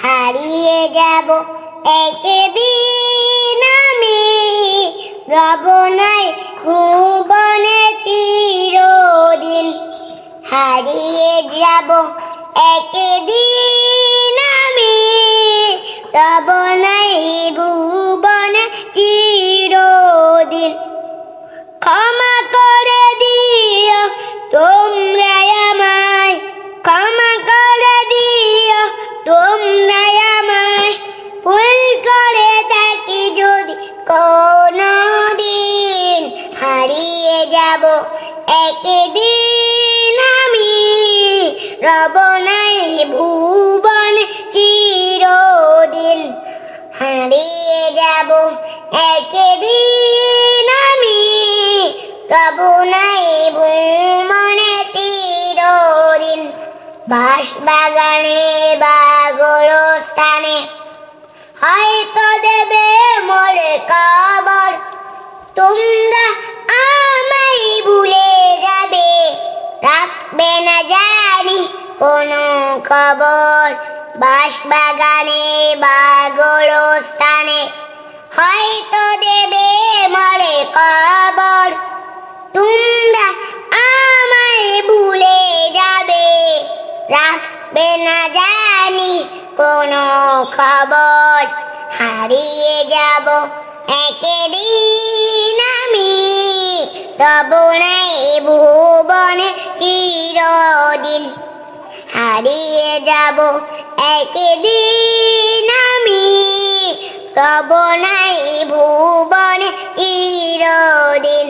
হারিয়ে যাব একদিন আমি, রব নাই ভুবনে চিরদিন। হারিয়ে যাব একদিন আমি, রব নাই ভুবনে চিরদিন। ক্ষমা করে দিও তোমরা আমায়, ক্ষমা করে দিও তোমরা আমায়, ভুল করে থাকি যদি কোনদিন। হারিয়ে যাব একদিন আমি, রব নাই ভুবনে চিরদিন। হারিয়ে যাব একদিন আমি, রব নাই ভুবনে চিরদিন। বাঁশবাগানে বা গোরস্থানে হয়তো দেবে মোরে কবর, তোমরা আমায় ভুলে যাবে, রাখবে না জানি কোনো খবর। বাঁশবাগানে বা গোরস্থানে হয়তো দেবে মোরে কবর, তোমরা আমায় ভুলে যাবে, রাখবে না জানি কোনো খবর। হারিয়ে যাব একদিন আমি, রব নাই ভুবনে চিরদিন। হারিয়ে যাব একদিন আমি, রব নাই ভুবনে চিরদিন।